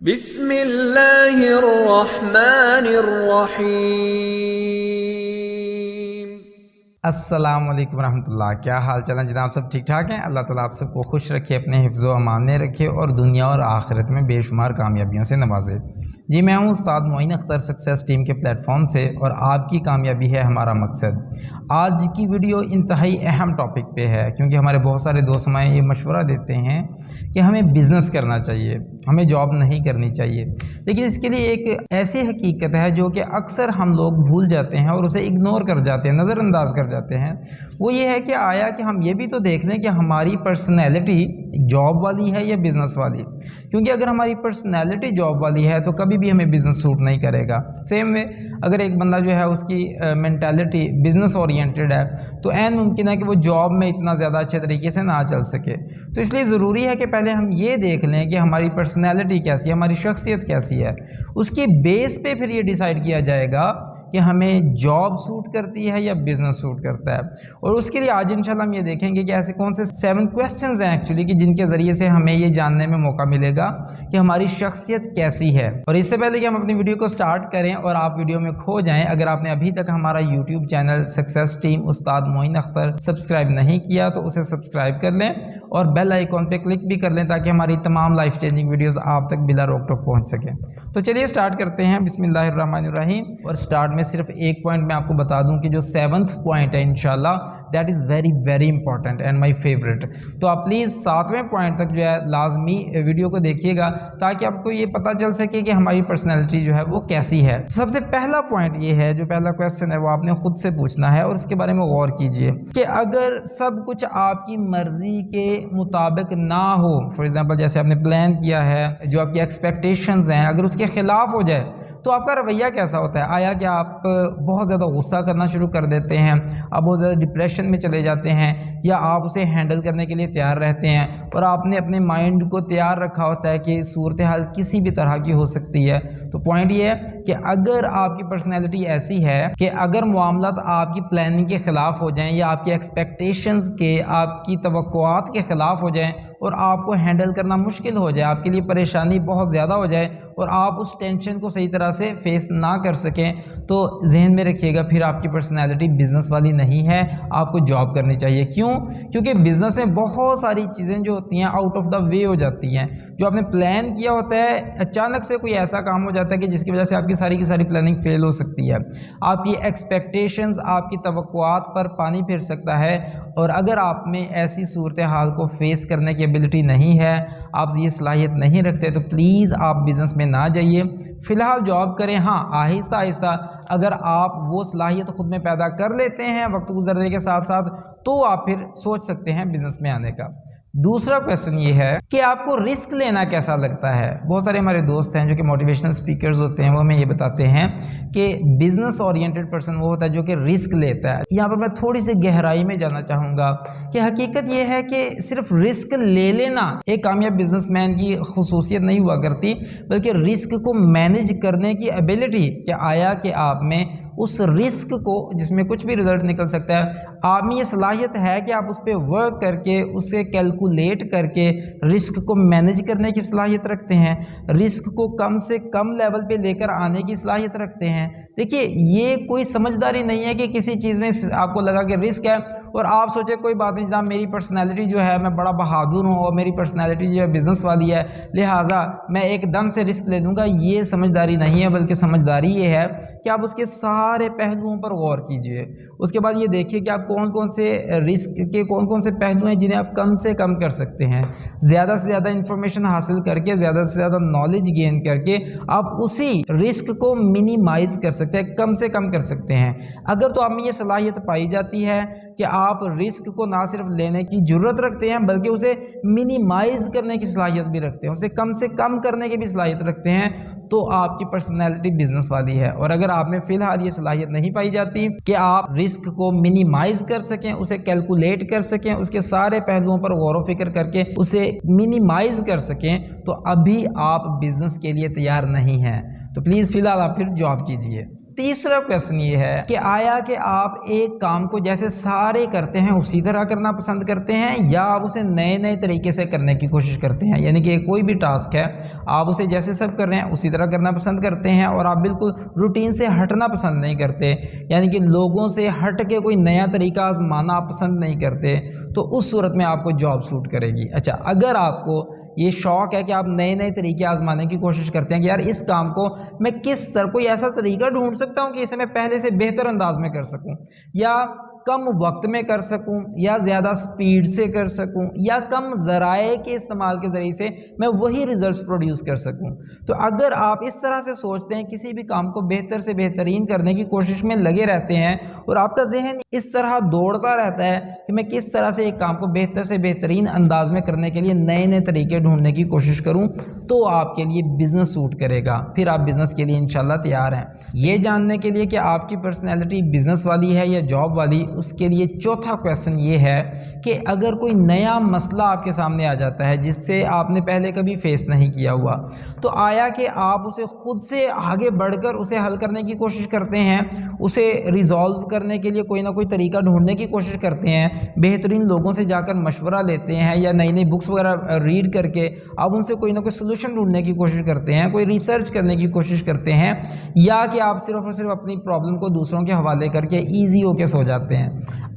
بسم اللہ الرحمن الرحیم۔ السلام علیکم ورحمۃ اللہ۔ کیا حال چال ہے جناب؟ سب ٹھیک ٹھاک ہیں؟ اللہ تعالیٰ آپ سب کو خوش رکھے، اپنے حفظ و امان میں رکھے اور دنیا اور آخرت میں بے شمار کامیابیوں سے نوازے۔ جی میں ہوں استاد معین اختر، سکسیس ٹیم کے پلیٹ فارم سے، اور آپ کی کامیابی ہے ہمارا مقصد۔ آج کی ویڈیو انتہائی اہم ٹاپک پہ ہے، کیونکہ ہمارے بہت سارے دوست ہمیں یہ مشورہ دیتے ہیں کہ ہمیں بزنس کرنا چاہیے، ہمیں جاب نہیں کرنی چاہیے، لیکن اس کے لیے ایک ایسی حقیقت ہے جو کہ اکثر ہم لوگ بھول جاتے ہیں اور اسے اگنور کر جاتے ہیں، نظر انداز کر جاتے ہیں۔ وہ یہ ہے کہ آیا کہ ہم یہ بھی تو دیکھ لیں کہ ہماری پرسنالٹی جاب والی ہے یا بزنس والی، کیونکہ اگر ہماری پرسنالٹی جاب والی ہے تو کبھی بھی ہمیں بزنس سوٹ نہیں کرے گا۔ سیم وے اگر ایک بندہ جو ہے اس کی مینٹالٹی بزنس اورینٹڈ ہے تو عین ممکن ہے کہ وہ جاب میں اتنا زیادہ اچھے طریقے سے نہ چل سکے۔ تو اس لیے ضروری ہے کہ پہلے ہم یہ دیکھ لیں کہ ہماری پرسنالٹی کیسی ہے، ہماری شخصیت کیسی ہے، اس کے بیس پہ پھر یہ ڈیسائیڈ کیا جائے گا کہ ہمیں جاب سوٹ کرتی ہے یا بزنس سوٹ کرتا ہے۔ اور اس کے لیے آج انشاءاللہ ہم یہ دیکھیں گے کہ ایسے کون سے 7 کویسچنز ہیں ایکچولی کہ جن کے ذریعے سے ہمیں یہ جاننے میں موقع ملے گا کہ ہماری شخصیت کیسی ہے۔ اور اس سے پہلے کہ ہم اپنی ویڈیو کو سٹارٹ کریں اور آپ ویڈیو میں کھو جائیں، اگر آپ نے ابھی تک ہمارا یوٹیوب چینل سکسیس ٹیم استاد معین اختر سبسکرائب نہیں کیا تو اسے سبسکرائب کر لیں اور بیل آئیکن پہ کلک بھی کر لیں تاکہ ہماری تمام لائف چینجنگ ویڈیوز آپ تک بلا روک ٹوک پہنچ سکیں۔ تو چلیے سٹارٹ کرتے ہیں، بسم اللہ الرحمن الرحیم۔ اور سٹارٹ میں صرف ایک پوائنٹ میں آپ کو بتا دوں کہ جو 7th پوائنٹ ہے انشاءاللہ that is very very important and my favourite. تو آپ پلیز 7ویں پوائنٹ تک جو ہے لازمی ویڈیو کو دیکھیے گا تاکہ آپ کو یہ پتہ چل سکے کہ ہماری پرسنالٹی جو ہے وہ کیسی ہے۔ سب سے پہلا پوائنٹ یہ ہے، جو پہلا کویسچن ہے وہ آپ نے خود سے پوچھنا ہے اور اس کے بارے میں غور کیجئے کہ اگر سب کچھ آپ کی مرضی کے مطابق نہ ہو، فار ایگزامپل جیسے آپ نے پلان کیا ہے، جو آپ کی ایکسپیکٹیشنز ہیں اگر اس کے خلاف ہو جائے تو آپ کا رویہ کیسا ہوتا ہے؟ آیا کہ آپ بہت زیادہ غصہ کرنا شروع کر دیتے ہیں، آپ بہت زیادہ ڈپریشن میں چلے جاتے ہیں، یا آپ اسے ہینڈل کرنے کے لیے تیار رہتے ہیں اور آپ نے اپنے مائنڈ کو تیار رکھا ہوتا ہے کہ صورتحال کسی بھی طرح کی ہو سکتی ہے؟ تو پوائنٹ یہ ہے کہ اگر آپ کی پرسنالٹی ایسی ہے کہ اگر معاملات آپ کی پلاننگ کے خلاف ہو جائیں یا آپ کی ایکسپیکٹیشنز کے، آپ کی توقعات کے خلاف ہو جائیں اور آپ کو ہینڈل کرنا مشکل ہو جائے، آپ کے لیے پریشانی بہت زیادہ ہو جائے اور آپ اس ٹینشن کو صحیح طرح سے فیس نہ کر سکیں، تو ذہن میں رکھیے گا پھر آپ کی پرسنالٹی بزنس والی نہیں ہے، آپ کو جاب کرنی چاہیے۔ کیوں؟ کیونکہ بزنس میں بہت ساری چیزیں جو ہوتی ہیں آؤٹ آف دا وے ہو جاتی ہیں، جو آپ نے پلان کیا ہوتا ہے اچانک سے کوئی ایسا کام ہو جاتا ہے کہ جس کی وجہ سے آپ کی ساری پلاننگ فیل ہو سکتی ہے، آپ کی ایکسپیکٹیشنز، آپ کی توقعات پر پانی پھر سکتا ہے، اور اگر آپ میں ایسی صورتحال کو فیس کرنے کی ایبلٹی نہیں ہے، آپ یہ صلاحیت نہیں رکھتے، تو پلیز آپ بزنس میں نہ جائیے، فی الحال جاب کریں۔ ہاں آہستہ آہستہ اگر آپ وہ صلاحیت خود میں پیدا کر لیتے ہیں وقت گزرنے کے ساتھ ساتھ تو آپ پھر سوچ سکتے ہیں بزنس میں آنے کا۔ دوسرا کویسچن یہ ہے کہ آپ کو رسک لینا کیسا لگتا ہے؟ بہت سارے ہمارے دوست ہیں جو کہ موٹیویشنل سپیکرز ہوتے ہیں، وہ ہمیں یہ بتاتے ہیں کہ بزنس اورینٹڈ پرسن وہ ہوتا ہے جو کہ رسک لیتا ہے۔ یہاں پر میں تھوڑی سی گہرائی میں جانا چاہوں گا کہ حقیقت یہ ہے کہ صرف رسک لے لینا ایک کامیاب بزنس مین کی خصوصیت نہیں ہوا کرتی، بلکہ رسک کو مینج کرنے کی ایبلٹی، کہ آیا کہ آپ میں اس رسک کو، جس میں کچھ بھی رزلٹ نکل سکتا ہے، آپ میں یہ صلاحیت ہے کہ آپ اس پہ ورک کر کے، اسے کیلکولیٹ کر کے رسک کو مینج کرنے کی صلاحیت رکھتے ہیں، رسک کو کم سے کم لیول پہ لے کر آنے کی صلاحیت رکھتے ہیں۔ دیکھیے یہ کوئی سمجھداری نہیں ہے کہ کسی چیز میں آپ کو لگا کہ رسک ہے اور آپ سوچے کوئی بات نہیں جناب، میری پرسنالٹی جو ہے میں بڑا بہادر ہوں اور میری پرسنالٹی جو ہے بزنس والی ہے، لہٰذا میں ایک دم سے رسک لے لوں گا۔ یہ سمجھداری نہیں ہے، بلکہ سمجھداری یہ ہے کہ آپ اس کے سارے پہلوؤں پر غور کیجئے، اس کے بعد یہ دیکھیے کہ آپ کون کون سے رسک کے کون کون سے پہلو ہیں جنہیں آپ کم سے کم کر سکتے ہیں۔ زیادہ سے زیادہ انفارمیشن حاصل کر کے، زیادہ سے زیادہ نالج گین کر کے آپ اسی رسک کو منیمائز کر سکتے ہیں، کم سے کم کر سکتے ہیں۔ اگر تو آپ میں یہ صلاحیت پائی جاتی ہے کہ آپ رسک کو نہ صرف لینے کی جرت رکھتے ہیں بلکہ اسے منیمائز کرنے کی صلاحیت بھی رکھتے ہیں، اسے کم سے کم کرنے کی بھی صلاحیت رکھتے ہیں، تو آپ کی پرسنالٹی بزنس والی ہے۔ اور اگر آپ میں فی الحال یہ صلاحیت نہیں پائی جاتی کہ آپ رسک کو منیمائز کر سکیں، اسے کیلکولیٹ کر سکیں، اس کے سارے پہلوؤں پر غور و فکر کر کے اسے منیمائز کر سکیں، تو ابھی آپ بزنس کے لیے تیار نہیں ہیں، تو پلیز فی الحال آپ پھر جاب کیجئے۔ تیسرا کویشچن یہ ہے کہ آیا کہ آپ ایک کام کو جیسے سارے کرتے ہیں اسی طرح کرنا پسند کرتے ہیں یا آپ اسے نئے نئے طریقے سے کرنے کی کوشش کرتے ہیں، یعنی کہ کوئی بھی ٹاسک ہے آپ اسے جیسے سب کر رہے ہیں اسی طرح کرنا پسند کرتے ہیں اور آپ بالکل روٹین سے ہٹنا پسند نہیں کرتے، یعنی کہ لوگوں سے ہٹ کے کوئی نیا طریقہ آزمانا آپ پسند نہیں کرتے، تو اس صورت میں آپ کو جاب سوٹ کرے گی۔ اچھا، اگر آپ کو یہ شوق ہے کہ آپ نئے نئے طریقے آزمانے کی کوشش کرتے ہیں کہ یار اس کام کو میں کس طرح کوئی ایسا طریقہ ڈھونڈ سکتا ہوں کہ اسے میں پہلے سے بہتر انداز میں کر سکوں، یا کم وقت میں کر سکوں، یا زیادہ سپیڈ سے کر سکوں، یا کم ذرائع کے استعمال کے ذریعے سے میں وہی ریزلٹس پروڈیوس کر سکوں، تو اگر آپ اس طرح سے سوچتے ہیں، کسی بھی کام کو بہتر سے بہترین کرنے کی کوشش میں لگے رہتے ہیں اور آپ کا ذہن اس طرح دوڑتا رہتا ہے کہ میں کس طرح سے ایک کام کو بہتر سے بہترین انداز میں کرنے کے لیے نئے نئے طریقے ڈھونڈنے کی کوشش کروں، تو آپ کے لیے بزنس سوٹ کرے گا، پھر آپ بزنس کے لیے انشاءاللہ تیار ہیں۔ یہ جاننے کے لیے کہ آپ کی پرسنالٹی بزنس والی ہے یا جاب والی، اس کے لیے چوتھا کویشچن یہ ہے کہ اگر کوئی نیا مسئلہ آپ کے سامنے آ جاتا ہے جس سے آپ نے پہلے کبھی فیس نہیں کیا ہوا، تو آیا کہ آپ اسے خود سے آگے بڑھ کر اسے حل کرنے کی کوشش کرتے ہیں، اسے ریزالو کرنے کے لیے کوئی نہ کوئی طریقہ ڈھونڈنے کی کوشش کرتے ہیں، بہترین لوگوں سے جا کر مشورہ لیتے ہیں یا نئی نئی بکس وغیرہ ریڈ کر کے آپ ان سے کوئی نہ کوئی سلوشن ڈھونڈنے کی کوشش کرتے ہیں، کوئی ریسرچ کرنے کی کوشش کرتے ہیں، یا کہ آپ صرف اور صرف اپنی پرابلم کو دوسروں کے حوالے کر کے ایزی ہو کے سو جاتے ہیں۔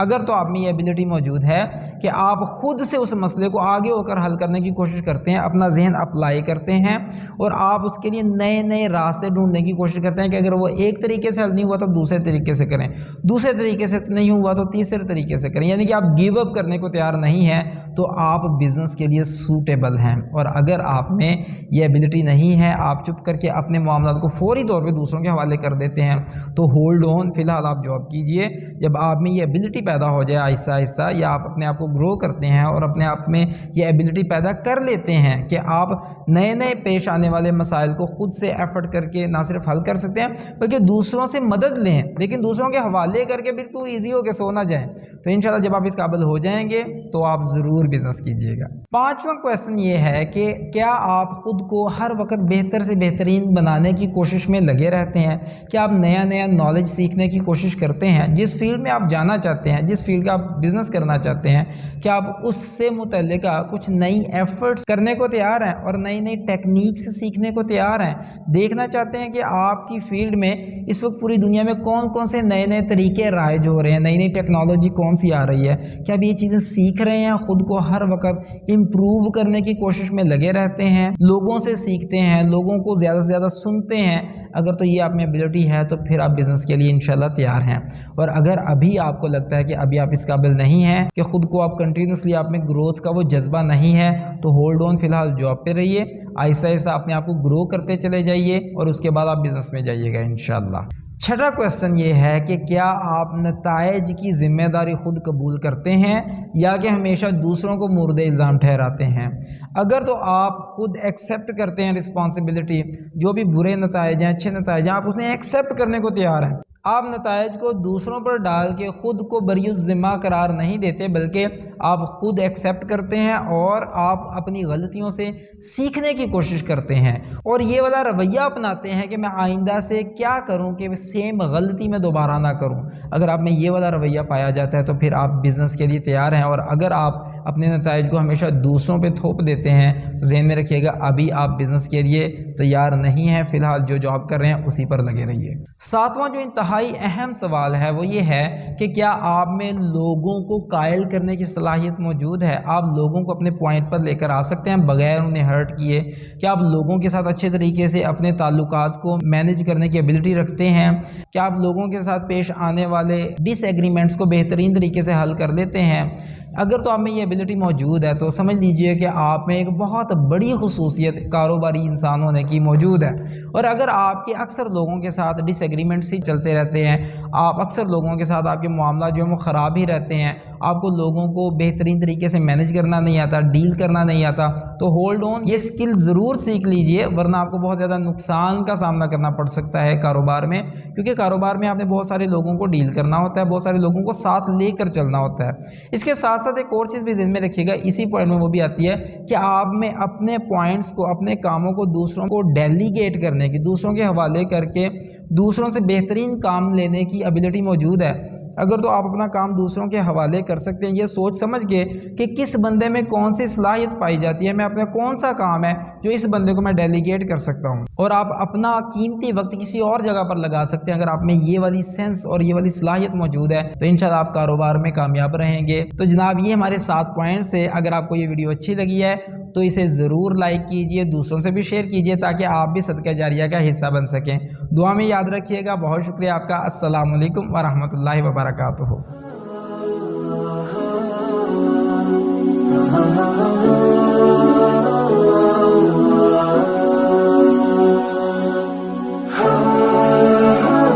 اگر تو آپ میں یہ ایبلٹی موجود ہے کہ آپ خود سے اس مسئلے کو آگے ہو کر حل کرنے کی کوشش کرتے ہیں، اپنا ذہن اپلائی کرتے ہیں اور آپ اس کے لیے نئے نئے راستے ڈھونڈنے کی کوشش کرتے ہیں کہ اگر وہ ایک طریقے سے حل نہیں ہوا تو دوسرے طریقے سے کریں، دوسرے طریقے سے نہیں ہوا تو تیسرے طریقے سے کریں، یعنی کہ آپ گیو اپ کرنے کو تیار نہیں ہیں، تو آپ بزنس کے لیے سوٹیبل ہیں۔ اور اگر آپ میں یہ ایبلٹی نہیں ہے، آپ چپ کر کے اپنے معاملات کو فوری طور پہ دوسروں کے حوالے کر دیتے ہیں، تو ہولڈ آن، فی الحال آپ جاب کیجئے۔ جب آپ میں یہ ایبلٹی پیدا ہو جائے آہستہ آہستہ، یا آپ اپنے آپ کو گرو کرتے ہیں اور اپنے آپ میں یہ ایبلٹی پیدا کر لیتے ہیں کہ آپ نئے نئے پیش آنے والے مسائل کو خود سے ایفرٹ کر کے نہ صرف حل کر سکتے ہیں بلکہ دوسروں سے مدد لیں، لیکن دوسروں کے حوالے کر کے بالکل ایزی ہو کے سو نہ جائیں، تو انشاءاللہ جب آپ اس قابل ہو جائیں گے تو آپ ضرور بزنس کیجئے گا۔ پانچواں کویشچن یہ ہے کہ کیا آپ خود کو ہر وقت بہتر سے بہترین بنانے کی کوشش میں لگے رہتے ہیں؟ کیا آپ نیا نیا نالج سیکھنے کی کوشش کرتے ہیں؟ جس فیلڈ میں آپ جانا چاہتے ہیں، جس فیلڈ کا آپ بزنس کرنا چاہتے ہیں، کیا آپ اس سے متعلق کچھ نئی ایفرٹس کرنے کو تیار ہیں اور نئی نئی ٹیکنیکس سیکھنے کو تیار ہیں؟ دیکھنا چاہتے ہیں کہ آپ کی فیلڈ میں اس وقت پوری دنیا میں کون کون سے نئے نئے طریقے رائج ہو رہے ہیں، نئی نئی ٹیکنالوجی کون سی آ رہی ہے، کیا آپ یہ چیزیں سیکھ رہے ہیں؟ خود کو ہر وقت امپروو کرنے کی کوشش میں لگے رہتے ہیں، لوگوں سے سیکھتے ہیں، لوگوں کو زیادہ سے زیادہ سنتے ہیں؟ اگر تو یہ آپ میں ایبلٹی ہے تو پھر آپ بزنس کے لیے انشاءاللہ تیار ہیں۔ اور اگر ابھی آپ کو لگتا ہے کہ ابھی آپ اس قابل نہیں ہیں، کہ خود کو آپ کنٹینیوسلی آپ میں گروتھ کا وہ جذبہ نہیں ہے، تو ہولڈ آن، فی الحال جاب پہ رہیے، آہستہ آہستہ اپنے آپ کو گرو کرتے چلے جائیے اور اس کے بعد آپ بزنس میں جائیے گا انشاءاللہ۔ چھٹا کویشچن یہ ہے کہ کیا آپ نتائج کی ذمہ داری خود قبول کرتے ہیں یا کہ ہمیشہ دوسروں کو مورد الزام ٹھہراتے ہیں؟ اگر تو آپ خود ایکسیپٹ کرتے ہیں رسپانسبلٹی، جو بھی برے نتائج ہیں، اچھے نتائج ہیں، آپ اسے ایکسیپٹ کرنے کو تیار ہیں، آپ نتائج کو دوسروں پر ڈال کے خود کو بری الذمہ قرار نہیں دیتے بلکہ آپ خود ایکسیپٹ کرتے ہیں اور آپ اپنی غلطیوں سے سیکھنے کی کوشش کرتے ہیں اور یہ والا رویہ اپناتے ہیں کہ میں آئندہ سے کیا کروں کہ سیم غلطی میں دوبارہ نہ کروں۔ اگر آپ میں یہ والا رویہ پایا جاتا ہے تو پھر آپ بزنس کے لیے تیار ہیں، اور اگر آپ اپنے نتائج کو ہمیشہ دوسروں پہ تھوپ دیتے ہیں تو ذہن میں رکھیے گا ابھی آپ بزنس کے لیے تیار نہیں ہیں، فی الحال جو جاب کر رہے ہیں اسی پر لگے رہیے۔ ساتواں جو انتہائی اہم سوال ہے وہ یہ ہے کہ کیا آپ میں لوگوں کو قائل کرنے کی صلاحیت موجود ہے؟ آپ لوگوں کو اپنے پوائنٹ پر لے کر آ سکتے ہیں بغیر انہیں ہرٹ کیے؟ کیا آپ لوگوں کے ساتھ اچھے طریقے سے اپنے تعلقات کو مینیج کرنے کی ایبلٹی رکھتے ہیں؟ کیا آپ لوگوں کے ساتھ پیش آنے والے ڈس ایگریمنٹس کو بہترین طریقے سے حل کر لیتے ہیں؟ اگر تو آپ میں یہ ایبلٹی موجود ہے تو سمجھ لیجئے کہ آپ میں ایک بہت بڑی خصوصیت کاروباری انسان ہونے کی موجود ہے، اور اگر آپ کے اکثر لوگوں کے ساتھ ڈس ایگریمنٹس ہی چلتے رہتے ہیں، آپ اکثر لوگوں کے ساتھ آپ کے معاملات جو ہیں وہ خراب ہی رہتے ہیں، آپ کو لوگوں کو بہترین طریقے سے مینیج کرنا نہیں آتا، ڈیل کرنا نہیں آتا، تو ہولڈ آن، یہ سکل ضرور سیکھ لیجئے، ورنہ آپ کو بہت زیادہ نقصان کا سامنا کرنا پڑ سکتا ہے کاروبار میں، کیونکہ کاروبار میں آپ نے بہت سارے لوگوں کو ڈیل کرنا ہوتا ہے، بہت سارے لوگوں کو ساتھ لے کر چلنا ہوتا ہے۔ اس کے ساتھ ساتھ ساتھ ایک اور چیز بھی ذہن میں رکھیے گا، اسی پوائنٹ میں وہ بھی آتی ہے کہ آپ میں اپنے پوائنٹس کو، اپنے کاموں کو دوسروں کو ڈیلیگیٹ کرنے کی، دوسروں کے حوالے کر کے دوسروں سے بہترین کام لینے کی ایبلٹی موجود ہے۔ اگر تو آپ اپنا کام دوسروں کے حوالے کر سکتے ہیں، یہ سوچ سمجھ کے کہ کس بندے میں کون سی صلاحیت پائی جاتی ہے، میں اپنا کون سا کام ہے جو اس بندے کو میں ڈیلیگیٹ کر سکتا ہوں، اور آپ اپنا قیمتی وقت کسی اور جگہ پر لگا سکتے ہیں۔ اگر آپ میں یہ والی سینس اور یہ والی صلاحیت موجود ہے تو انشاءاللہ آپ کاروبار میں کامیاب رہیں گے۔ تو جناب یہ ہمارے 7 پوائنٹس ہے۔ اگر آپ کو یہ ویڈیو اچھی لگی ہے تو اسے ضرور لائک کیجئے، دوسروں سے بھی شیئر کیجئے تاکہ آپ بھی صدقہ جاریہ کا حصہ بن سکیں۔ دعا میں یاد رکھیے گا۔ بہت شکریہ آپ کا۔ السلام علیکم ورحمۃ اللہ وبرکاتہ۔